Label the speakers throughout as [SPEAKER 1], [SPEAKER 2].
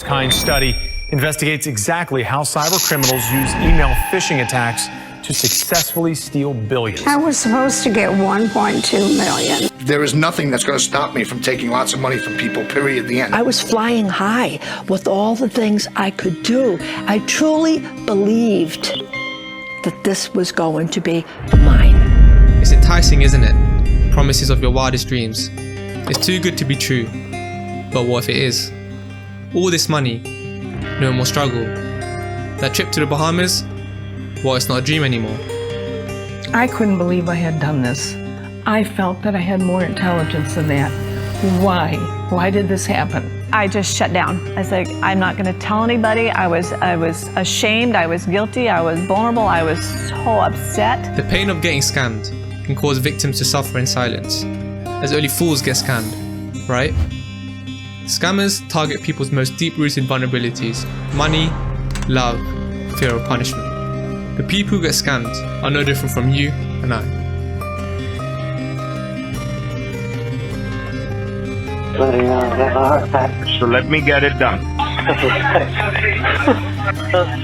[SPEAKER 1] Kind study investigates exactly how cyber criminals use email phishing attacks to successfully steal billions.
[SPEAKER 2] I was supposed to get 1.2 million.
[SPEAKER 3] There is nothing that's going to stop me from taking lots of money from people, period, the end.
[SPEAKER 4] I was flying high with all the things I could do. I truly believed that this was going to be mine.
[SPEAKER 5] It's enticing, isn't it? Promises of your wildest dreams. It's too good to be true. But what if it is? All this money, no more struggle. That trip to the Bahamas, well, it's not a dream anymore.
[SPEAKER 6] I couldn't believe I had done this. I felt that I had more intelligence than that. Why? Why did this happen?
[SPEAKER 7] I just shut down. I was like, I'm not going to tell anybody. I was ashamed. I was guilty. I was vulnerable. I was so upset.
[SPEAKER 5] The pain of getting scammed can cause victims to suffer in silence, as only fools get scammed, right? Scammers target people's most deep-rooted vulnerabilities: money, love, fear of punishment. The people who get scammed are no different from you and I.
[SPEAKER 8] So let me get it done.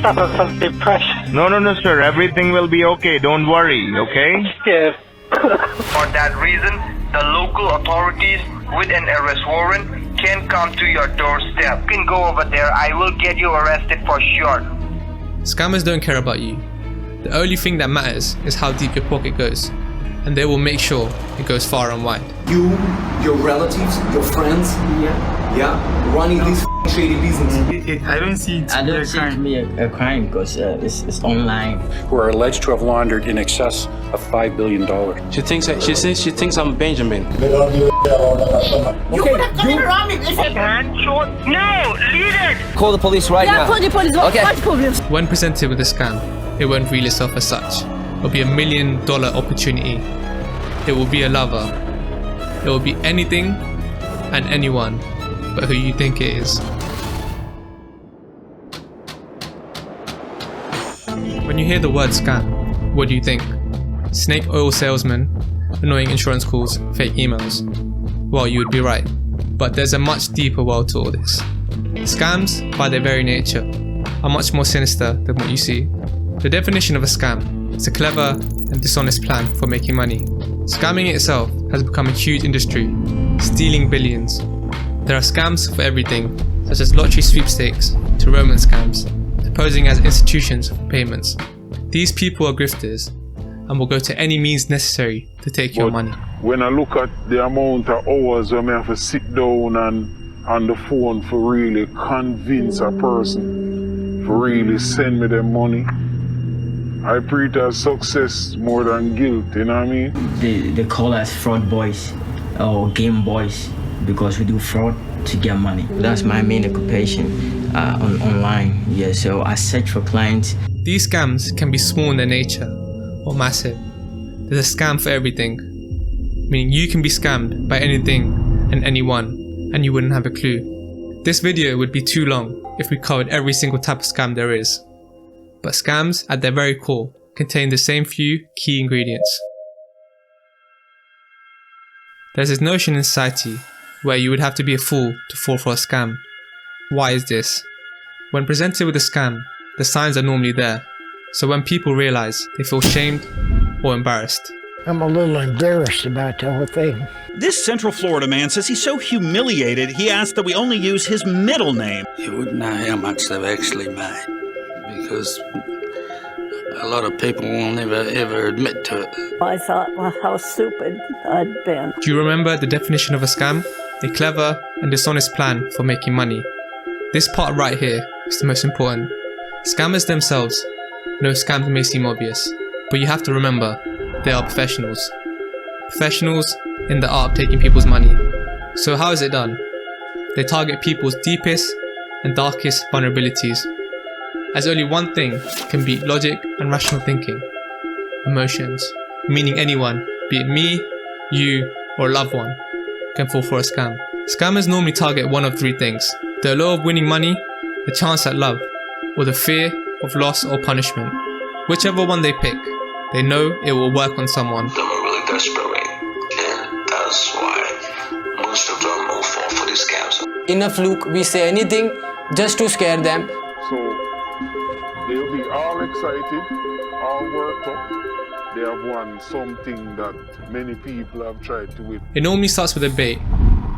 [SPEAKER 9] Suffer from depression.
[SPEAKER 8] No, sir. Everything will be okay. Don't worry, okay?
[SPEAKER 9] Yes.
[SPEAKER 10] For that reason, the local authorities with an arrest warrant can come to your doorstep. You can go over there. I will get you arrested for sure.
[SPEAKER 5] Scammers don't care about you. The only thing that matters is how deep your pocket goes, and they will make sure it goes far and wide.
[SPEAKER 11] You, your relatives, your friends, running this shady business.
[SPEAKER 12] I don't see it to be a crime because it's online.
[SPEAKER 13] Who are alleged to have laundered in excess of $5 billion.
[SPEAKER 14] She thinks I'm Benjamin.
[SPEAKER 9] You would have come around me if you
[SPEAKER 10] No, leave it!
[SPEAKER 4] Call the police right now.
[SPEAKER 9] Call the police. Okay.
[SPEAKER 5] When presented with a scam, it won't reveal itself as such. It'll be $1 million opportunity. It will be a lover. It will be anything and anyone but who you think it is. When you hear the word scam, what do you think? Snake oil salesman, annoying insurance calls, fake emails? Well, you would be right, but there's a much deeper world to all this. Scams, by their very nature, are much more sinister than what you see. The definition of a scam is a clever and dishonest plan for making money. Scamming itself has become a huge industry, stealing billions. There are scams for everything, such as lottery sweepstakes, to romance scams, to posing as institutions for payments. These people are grifters and will go to any means necessary to take your money.
[SPEAKER 15] When I look at the amount of hours when I have to sit down and on the phone for really convince a person to really send me their money, I treat it as success more than guilt, you know what I mean?
[SPEAKER 12] They call us fraud boys or game boys because we do fraud to get money. That's my main occupation online. Yeah, so I search for clients.
[SPEAKER 5] These scams can be small in their nature or massive. There's a scam for everything, meaning you can be scammed by anything and anyone and you wouldn't have a clue. This video would be too long if we covered every single type of scam there is. But scams, at their very core, contain the same few key ingredients. There's this notion in society where you would have to be a fool to fall for a scam. Why is this? When presented with a scam, the signs are normally there, so when people realize, they feel shamed or embarrassed.
[SPEAKER 2] I'm a little embarrassed about the whole thing.
[SPEAKER 16] This Central Florida man says he's so humiliated he asked that we only use his middle name.
[SPEAKER 17] You wouldn't know how much they've actually made, because a lot of people won't ever admit to it.
[SPEAKER 7] I thought, well, how stupid I'd been.
[SPEAKER 5] Do you remember the definition of a scam? A clever and dishonest plan for making money. This part right here is the most important. Scammers themselves know scams may seem obvious, but you have to remember, they are professionals. Professionals in the art of taking people's money. So how is it done? They target people's deepest and darkest vulnerabilities, as only one thing can beat logic and rational thinking: emotions. Meaning anyone, be it me, you, or a loved one, can fall for a scam. Scammers normally target one of three things: the allure of winning money, the chance at love, or the fear of loss or punishment. Whichever one they pick, they know it will work on someone.
[SPEAKER 17] They were really desperate, and that's why most of them will fall for these scams.
[SPEAKER 4] In a fluke, we say anything
[SPEAKER 18] just to scare them.
[SPEAKER 15] So they'll be all excited, all worked up. They have won something that many people have tried to win.
[SPEAKER 5] It normally starts with a bait,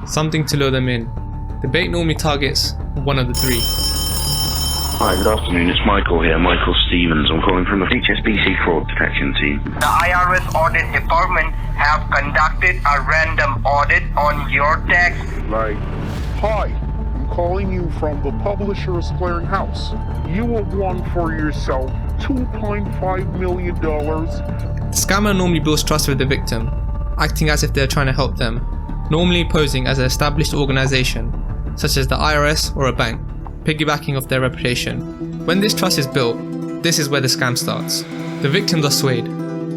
[SPEAKER 5] something to lure them in. The bait normally targets one of the three.
[SPEAKER 19] Hi, good afternoon. It's Michael here, Michael Stevens. I'm calling from the HSBC Fraud Detection Team.
[SPEAKER 10] The IRS Audit Department have conducted a random audit on your tax.
[SPEAKER 15] Like, hi, I'm calling you from the Publishers Clearinghouse. You have won for yourself $2.5 million.
[SPEAKER 5] The scammer normally builds trust with the victim, acting as if they're trying to help them, normally posing as an established organization, such as the IRS or a bank, piggybacking off their reputation. When this trust is built, this is where the scam starts. The victims are swayed.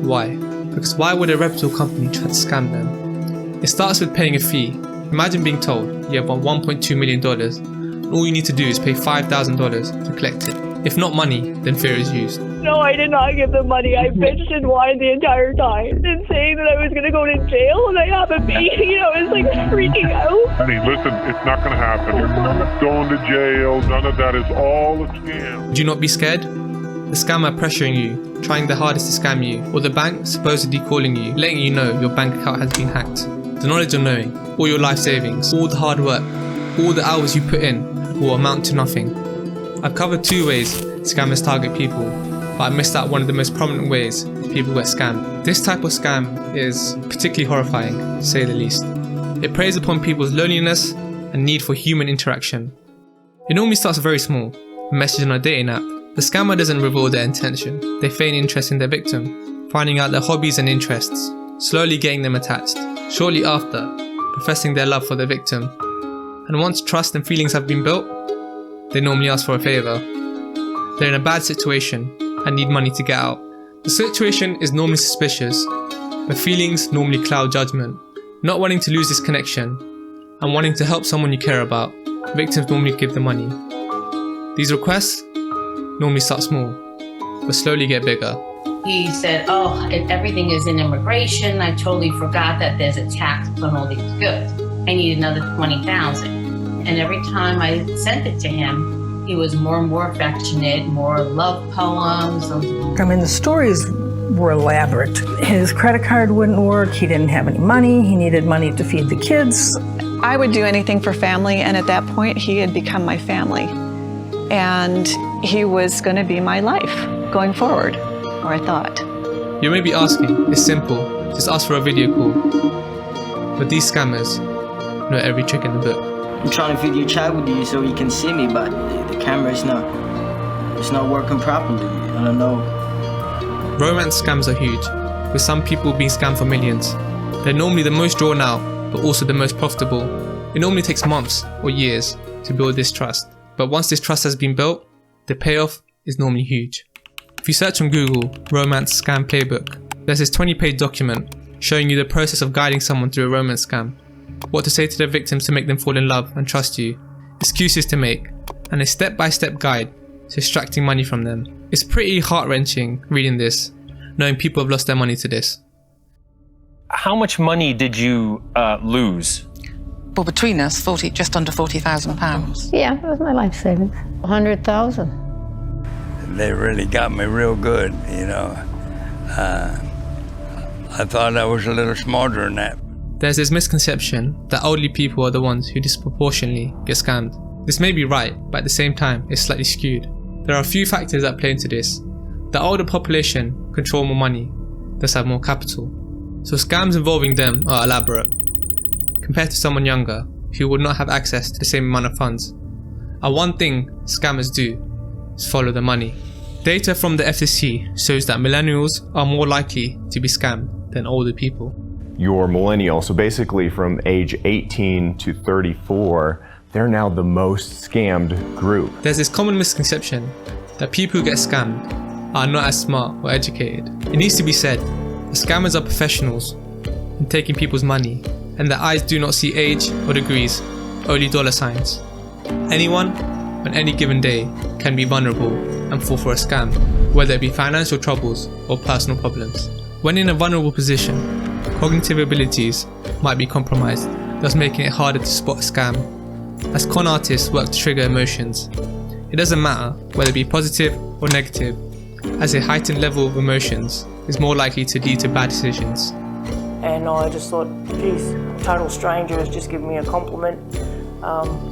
[SPEAKER 5] Why? Because why would a reputable company try to scam them? It starts with paying a fee. Imagine being told you have won $1.2 million, and all you need to do is pay $5,000 to collect it. If not money, then fear is used.
[SPEAKER 20] No, I did not give them money. I bitched and whined the entire time and saying that I was going to go to jail and I haven't been, it's like freaking out.
[SPEAKER 15] Honey, listen, it's not going to happen. You're not going to jail. None of that is all a scam.
[SPEAKER 5] Do not be scared. The scammer pressuring you, trying their hardest to scam you, or the bank supposedly calling you, letting you know your bank account has been hacked. The knowledge of knowing, all your life savings, all the hard work, all the hours you put in will amount to nothing. I've covered 2 ways scammers target people, but I missed out one of the most prominent ways people get scammed. This type of scam is particularly horrifying, to say the least. It preys upon people's loneliness and need for human interaction. It normally starts very small, a message on a dating app. The scammer doesn't reveal their intention. They feign interest in their victim, finding out their hobbies and interests, slowly getting them attached. Shortly after, professing their love for the victim. And once trust and feelings have been built, they normally ask for a favour. They're in a bad situation and need money to get out. The situation is normally suspicious, but feelings normally cloud judgment. Not wanting to lose this connection and wanting to help someone you care about, victims normally give the money. These requests normally start small, but slowly get bigger.
[SPEAKER 21] He said, everything is in immigration. I totally forgot that there's a tax on all these goods. I need another $20,000. And every time I sent it to him, he was more and more affectionate, more love poems.
[SPEAKER 6] I mean, the stories were elaborate. His credit card wouldn't work. He didn't have any money. He needed money to feed the kids.
[SPEAKER 7] I would do anything for family, and at that point, he had become my family. And he was going to be my life going forward, or I thought.
[SPEAKER 5] You may be asking, it's simple, just ask for a video call. But these scammers know every trick in the book.
[SPEAKER 12] I'm trying to video chat with you so you can see me, but the camera is not working properly. I don't know.
[SPEAKER 5] Romance scams are huge, with some people being scammed for millions. They're normally the most drawn out, but also the most profitable. It normally takes months or years to build this trust. But once this trust has been built, the payoff is normally huge. If you search on Google, Romance Scam Playbook, there's this 20-page document showing you the process of guiding someone through a romance scam. What to say to their victims to make them fall in love and trust you, excuses to make, and a step-by-step guide to extracting money from them. It's pretty heart-wrenching reading this, knowing people have lost their money to this.
[SPEAKER 22] How much money did you lose?
[SPEAKER 23] Well, between us, just under £40,000.
[SPEAKER 2] Yeah, it was my life savings. 100,000.
[SPEAKER 24] They really got me real good, I thought I was a little smarter than that.
[SPEAKER 5] There's this misconception that elderly people are the ones who disproportionately get scammed. This may be right, but at the same time, it's slightly skewed. There are a few factors that play into this. The older population control more money, thus have more capital. So scams involving them are elaborate, compared to someone younger who would not have access to the same amount of funds. And one thing scammers do is follow the money. Data from the FTC shows that millennials are more likely to be scammed than older people.
[SPEAKER 25] You're millennial, so basically from age 18 to 34, they're now the most scammed group.
[SPEAKER 5] There's this common misconception that people who get scammed are not as smart or educated. It needs to be said, the scammers are professionals in taking people's money, and their eyes do not see age or degrees, only dollar signs. Anyone, on any given day, can be vulnerable and fall for a scam, whether it be financial troubles or personal problems. When in a vulnerable position, cognitive abilities might be compromised, thus making it harder to spot a scam. as con artists work to trigger emotions. It doesn't matter whether it be positive or negative, as a heightened level of emotions is more likely to lead to bad decisions.
[SPEAKER 1] And I just thought, geez, a total stranger has just given me a compliment.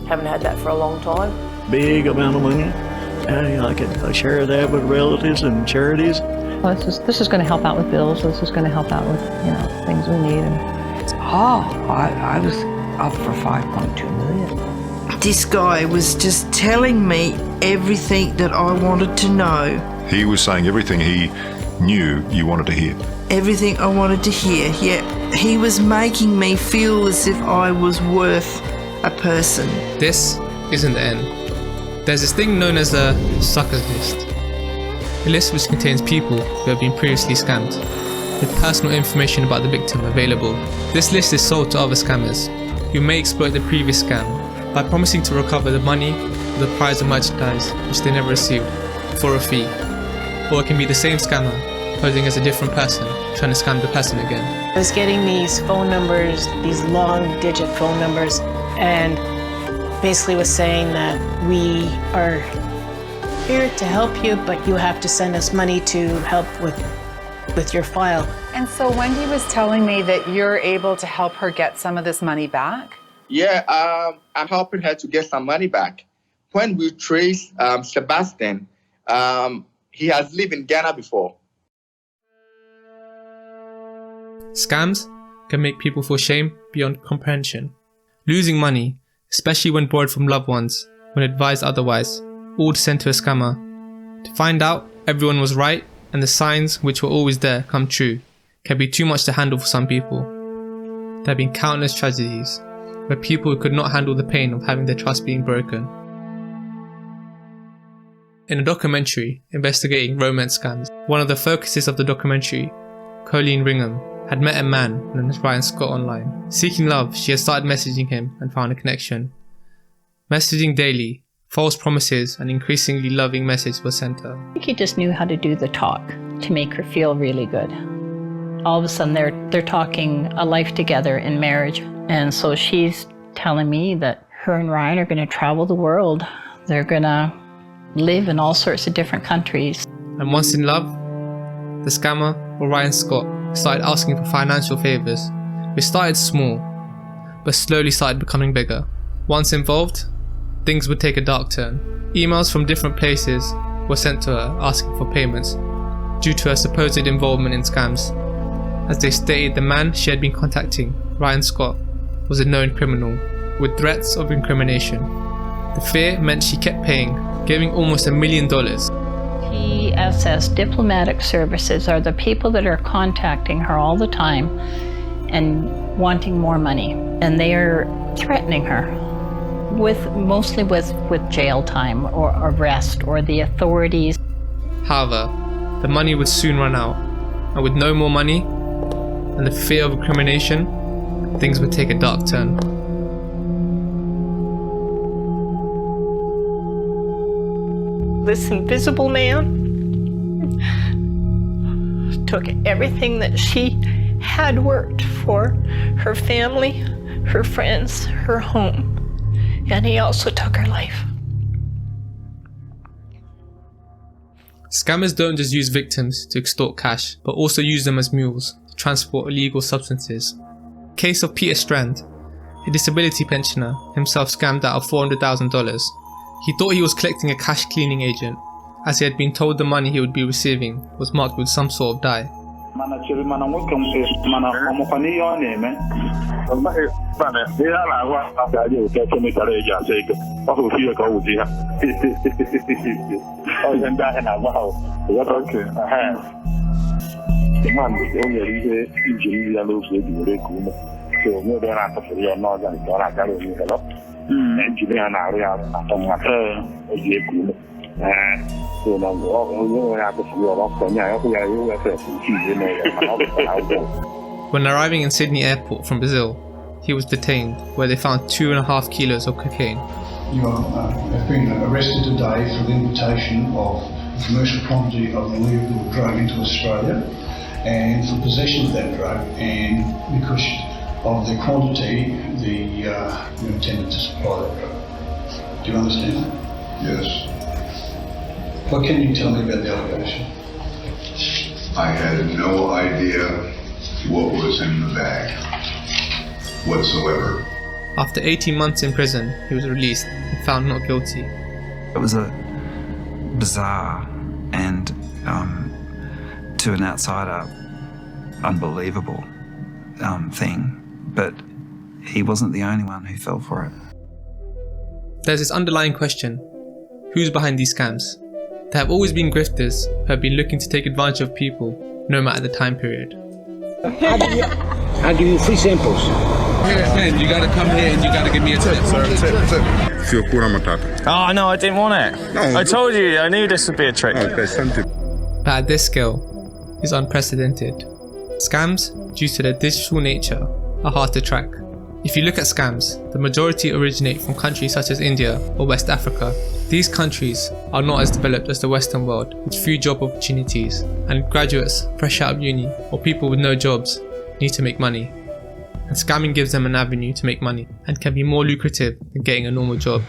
[SPEAKER 1] Haven't had that for a long time.
[SPEAKER 3] Big amount of money. I can share that with relatives and charities.
[SPEAKER 2] Well, this is going to help out with bills. This is going to help out with, things we need.
[SPEAKER 8] I was up for 5.2 million. This guy was just telling me everything that I wanted to know.
[SPEAKER 11] He was saying everything he knew you wanted to hear.
[SPEAKER 8] Everything I wanted to hear, yeah. He was making me feel as if I was worth a person.
[SPEAKER 5] This isn't the end. There's this thing known as the suckers list. A list which contains people who have been previously scammed, with personal information about the victim available. This list is sold to other scammers, who may exploit the previous scam by promising to recover the money or the prize of merchandise which they never received for a fee. Or it can be the same scammer posing as a different person trying to scam the person again.
[SPEAKER 18] I was getting these phone numbers, these long digit phone numbers, and basically was saying that we are here to help you, but you have to send us money to help with your file.
[SPEAKER 26] And so Wendy was telling me that you're able to help her get some of this money back?
[SPEAKER 27] Yeah, I'm helping her to get some money back. When we trace Sebastian, he has lived in Ghana before.
[SPEAKER 5] Scams can make people feel shame beyond comprehension. Losing money, especially when borrowed from loved ones, when advised otherwise, all descend to a scammer. To find out everyone was right and the signs which were always there come true can be too much to handle for some people. There have been countless tragedies where people could not handle the pain of having their trust being broken. In a documentary investigating romance scams, one of the focuses of the documentary, Colleen Ringham, had met a man known as Ryan Scott online. Seeking love, she had started messaging him and found a connection. Messaging daily, false promises and increasingly loving messages were sent her.
[SPEAKER 2] I think he just knew how to do the talk to make her feel really good. All of a sudden they're talking a life together in marriage. And so she's telling me that her and Ryan are going to travel the world. They're going to live in all sorts of different countries.
[SPEAKER 5] And once in love, the scammer, or Ryan Scott, started asking for financial favors, which started small, but slowly started becoming bigger. Once involved, things would take a dark turn. Emails from different places were sent to her asking for payments due to her supposed involvement in scams. As they stated, the man she had been contacting, Ryan Scott, was a known criminal with threats of incrimination. The fear meant she kept paying, giving almost $1 million.
[SPEAKER 2] TSS Diplomatic Services are the people that are contacting her all the time and wanting more money. And they are threatening her mostly with jail time or arrest or the authorities.
[SPEAKER 5] However, the money would soon run out, and with no more money and the fear of incrimination, things would take a dark turn.
[SPEAKER 6] This invisible man took everything that she had worked for, her family, her friends, her home, and he also took her life.
[SPEAKER 5] Scammers don't just use victims to extort cash, but also use them as mules to transport illegal substances. Case of Peter Strand, a disability pensioner, himself scammed out of $400,000. He thought he was collecting a cash cleaning agent, as he had been told the money he would be receiving was marked with some sort of dye. When arriving in Sydney Airport from Brazil, he was detained, where they found 2.5 kilos of cocaine.
[SPEAKER 28] You have been arrested today for the importation of a commercial quantity of an illegal drug into Australia and for possession of that drug, and because of the quantity, you intended to supply that drug. Do you understand that?
[SPEAKER 11] Yes.
[SPEAKER 28] What can you tell me about the allegation?
[SPEAKER 11] I had no idea what was in the bag whatsoever.
[SPEAKER 5] After 18 months in prison, he was released and found not guilty.
[SPEAKER 4] It was a bizarre and, to an outsider, unbelievable thing. But he wasn't the only one who fell for it.
[SPEAKER 5] There's this underlying question: who's behind these scams? There have always been grifters who have been looking to take advantage of people, no matter the time period.
[SPEAKER 9] I'll give you free samples.
[SPEAKER 10] Man, you gotta come here and you gotta give me a tip, sir. Tip.
[SPEAKER 13] Oh, no, I didn't want it. I told you, I knew this would be a trick.
[SPEAKER 5] But at this scale, is unprecedented. Scams, due to their digital nature, are hard to track. If you look at scams, the majority originate from countries such as India or West Africa. These countries are not as developed as the Western world, with few job opportunities, and graduates fresh out of uni or people with no jobs need to make money. And scamming gives them an avenue to make money and can be more lucrative than getting a normal job.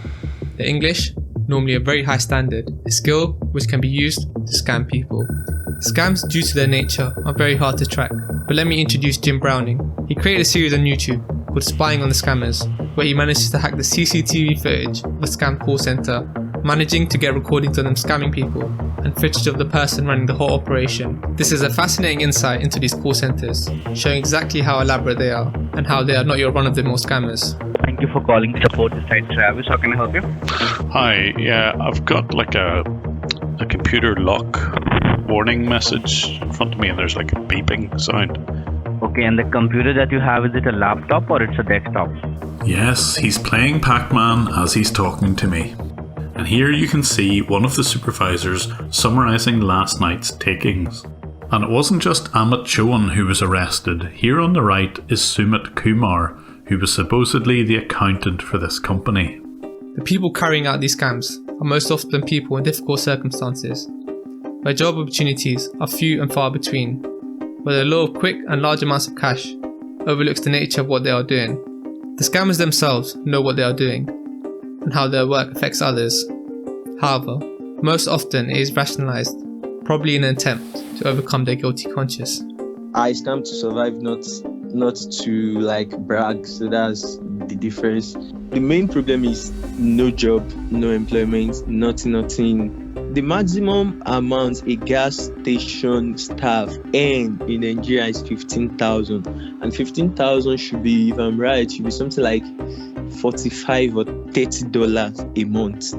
[SPEAKER 5] The English, normally a very high standard, a skill which can be used to scam people. Scams due to their nature are very hard to track, but let me introduce Jim Browning. He created a series on YouTube called Spying on the Scammers, where he manages to hack the CCTV footage of a scam call center, managing to get recordings of them scamming people and footage of the person running the whole operation. This is a fascinating insight into these call centers, showing exactly how elaborate they are and how they are not your run-of-the-mill scammers.
[SPEAKER 14] Thank you for calling support this side, Travis. How can I help you?
[SPEAKER 16] Hi, yeah, I've got like a computer lock warning message in front of me and there's like a beeping sound.
[SPEAKER 14] Okay, and the computer that you have, is it a laptop or it's a desktop?
[SPEAKER 16] Yes, he's playing Pac-Man as he's talking to me. And here you can see one of the supervisors summarising last night's takings. And it wasn't just Amit Chowan who was arrested. Here on the right is Sumit Kumar, who was supposedly the accountant for this company.
[SPEAKER 5] The people carrying out these scams are most often people in difficult circumstances, where job opportunities are few and far between, where the law of quick and large amounts of cash overlooks the nature of what they are doing. The scammers themselves know what they are doing and how their work affects others. However, most often it is rationalized, probably in an attempt to overcome their guilty conscience.
[SPEAKER 17] I scam to survive, not to like brag, so that's the difference. The main problem is no job, no employment, nothing. The maximum amount a gas station staff earn in Nigeria is 15,000, and 15,000 should be, if I'm right, should be something like $45 or $30 a month.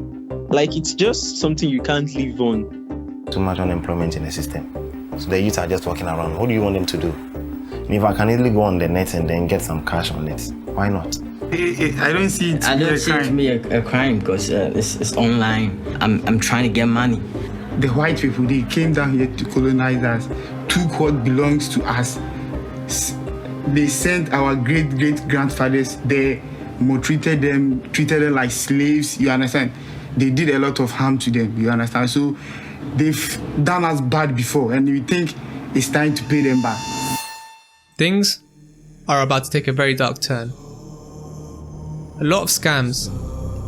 [SPEAKER 17] Like, it's just something you can't live on.
[SPEAKER 19] Too much unemployment in the system, so the youth are just walking around. What do you want them to do? And if I can easily go on the net and then get some cash on it, why not?
[SPEAKER 12] I don't see it to be a crime because it's online. I'm trying to get money.
[SPEAKER 29] The white people, they came down here to colonize us, took what belongs to us. They sent our great-great-grandfathers there, treated them like slaves, you understand? They did a lot of harm to them, you understand? So they've done us bad before, and we think it's time to pay them back.
[SPEAKER 5] Things are about to take a very dark turn. A lot of scams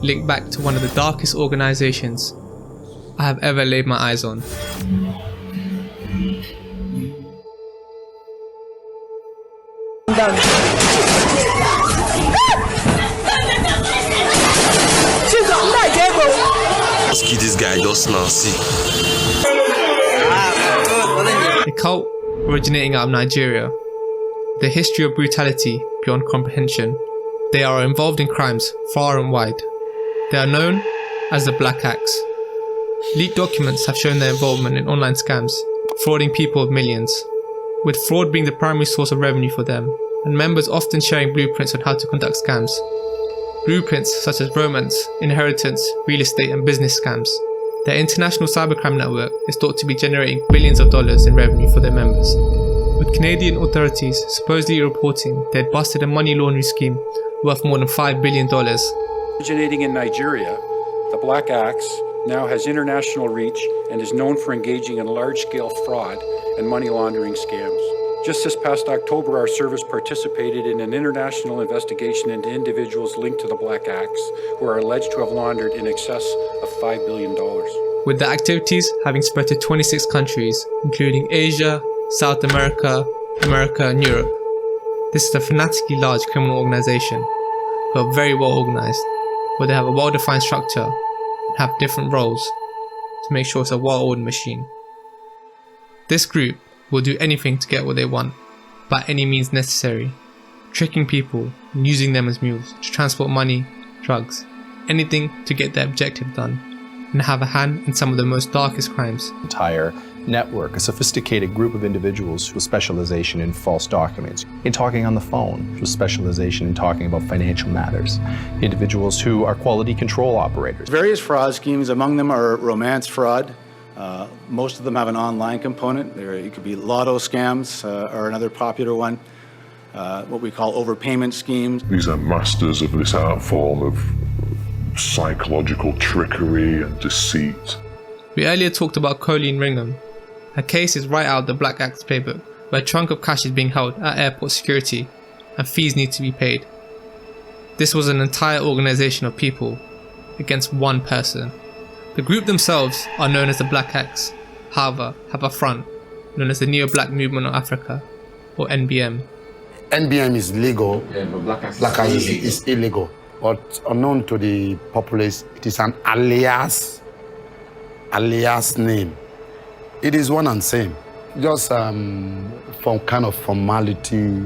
[SPEAKER 5] link back to one of the darkest organizations I have ever laid my eyes on.
[SPEAKER 30] Rescue this guy just now, see.
[SPEAKER 5] A cult originating out of Nigeria. The history of brutality beyond comprehension. They are involved in crimes far and wide. They are known as the Black Axe. Leaked documents have shown their involvement in online scams, frauding people of millions, with fraud being the primary source of revenue for them, and members often sharing blueprints on how to conduct scams. Blueprints such as romance, inheritance, real estate and business scams. Their international cybercrime network is thought to be generating billions of dollars in revenue for their members, with Canadian authorities supposedly reporting they had busted a money laundering scheme worth more than $5 billion.
[SPEAKER 31] Originating in Nigeria, the Black Axe now has international reach and is known for engaging in large-scale fraud and money laundering scams. Just this past October, our service participated in an international investigation into individuals linked to the Black Axe who are alleged to have laundered in excess of $5 billion.
[SPEAKER 5] With the activities having spread to 26 countries, including Asia, South America, America and Europe. This is a fanatically large criminal organisation who are very well organised, where they have a well-defined structure and have different roles to make sure it's a well-oiled machine. This group will do anything to get what they want, by any means necessary, tricking people and using them as mules to transport money, drugs, anything to get their objective done, and have a hand in some of the most darkest crimes.
[SPEAKER 1] Entire network, a sophisticated group of individuals with specialization in false documents, in talking on the phone, with specialization in talking about financial matters, individuals who are quality control operators.
[SPEAKER 3] Various fraud schemes, among them are romance fraud. Most of them have an online component. It could be lotto scams or another popular one, what we call overpayment schemes.
[SPEAKER 7] These are masters of this art form of psychological trickery and deceit.
[SPEAKER 5] We earlier talked about Colleen Ringham. Her case is right out of the Black Axe playbook, where a trunk of cash is being held at airport security and fees need to be paid. This was an entire organisation of people against one person. The group themselves are known as the Black Axe, however have a front known as the Neo-Black Movement of Africa, or NBM.
[SPEAKER 8] NBM is legal,
[SPEAKER 7] yeah, but Black Axe
[SPEAKER 8] is illegal. But unknown to the populace, it is an alias name. It is one and same, just from kind of formality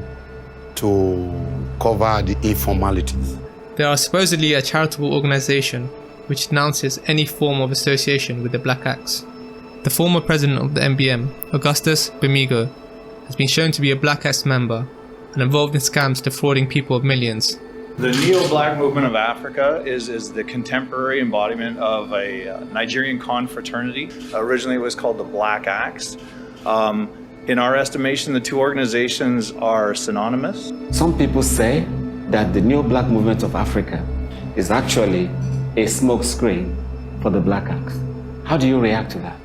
[SPEAKER 8] to cover the informalities.
[SPEAKER 5] They are supposedly a charitable organisation which denounces any form of association with the Black Axe. The former president of the NBM, Augustus Bamigo, has been shown to be a Black Axe member and involved in scams defrauding people of millions.
[SPEAKER 15] The Neo-Black Movement of Africa is the contemporary embodiment of a Nigerian confraternity. Originally it was called the Black Axe. In our estimation, the two organizations are synonymous.
[SPEAKER 20] Some people say that the Neo-Black Movement of Africa is actually a smokescreen for the Black Axe. How do you react to that?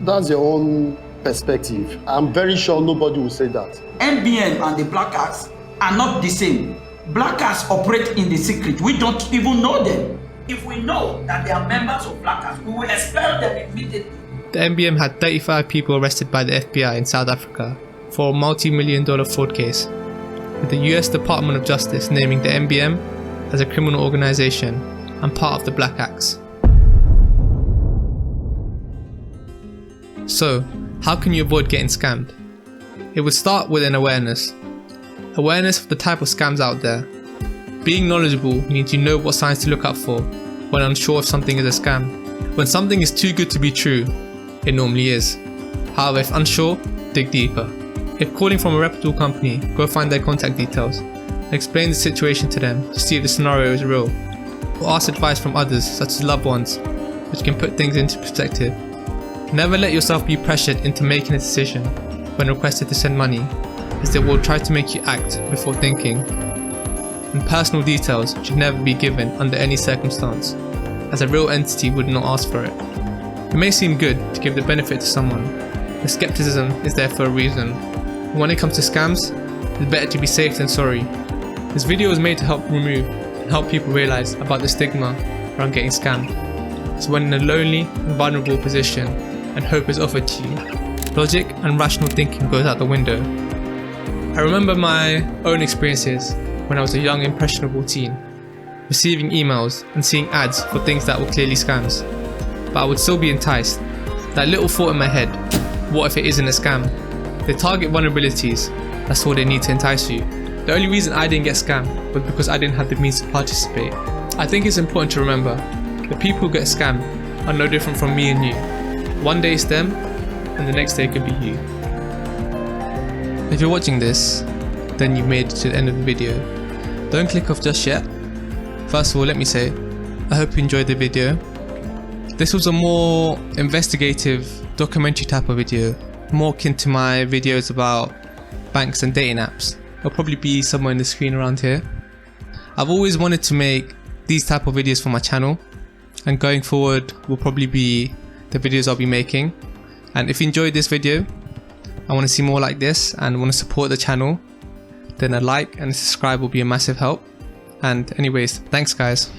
[SPEAKER 8] That's your own perspective. I'm very sure nobody will say that.
[SPEAKER 21] NBM and the Black Axe are not the same. Black Axe operate in the secret. We don't even know them. If we know that they are members of Black Axe, we will expel them immediately.
[SPEAKER 5] The NBM had 35 people arrested by the FBI in South Africa for a multi-million-dollar fraud case, with the US Department of Justice naming the NBM as a criminal organisation and part of the Black Axe. So, how can you avoid getting scammed? It would start with an awareness. Awareness of the type of scams out there. Being knowledgeable means you know what signs to look out for when unsure if something is a scam. When something is too good to be true, it normally is. However, if unsure, dig deeper. If calling from a reputable company, go find their contact details and explain the situation to them to see if the scenario is real. Or ask advice from others, such as loved ones, which can put things into perspective. Never let yourself be pressured into making a decision when requested to send money, as they will try to make you act before thinking. And personal details should never be given under any circumstance, as a real entity would not ask for it. It may seem good to give the benefit to someone, but skepticism is there for a reason. When it comes to scams, it's better to be safe than sorry. This video was made to help remove and help people realise about the stigma around getting scammed. So when in a lonely and vulnerable position and hope is offered to you, logic and rational thinking goes out the window. I remember my own experiences when I was a young impressionable teen, receiving emails and seeing ads for things that were clearly scams, but I would still be enticed. That little thought in my head, what if it isn't a scam? They target vulnerabilities, that's all they need to entice you. The only reason I didn't get scammed was because I didn't have the means to participate. I think it's important to remember, the people who get scammed are no different from me and you. One day it's them, and the next day it could be you. If you're watching this, then you've made it to the end of the video. Don't click off just yet. First of all, let me say, I hope you enjoyed the video. This was a more investigative, documentary type of video, more akin to my videos about banks and dating apps. It'll probably be somewhere in the screen around here. I've always wanted to make these type of videos for my channel, and going forward will probably be the videos I'll be making. And if you enjoyed this video, and want to see more like this and want to support the channel, then a like and a subscribe will be a massive help. And anyways, thanks guys.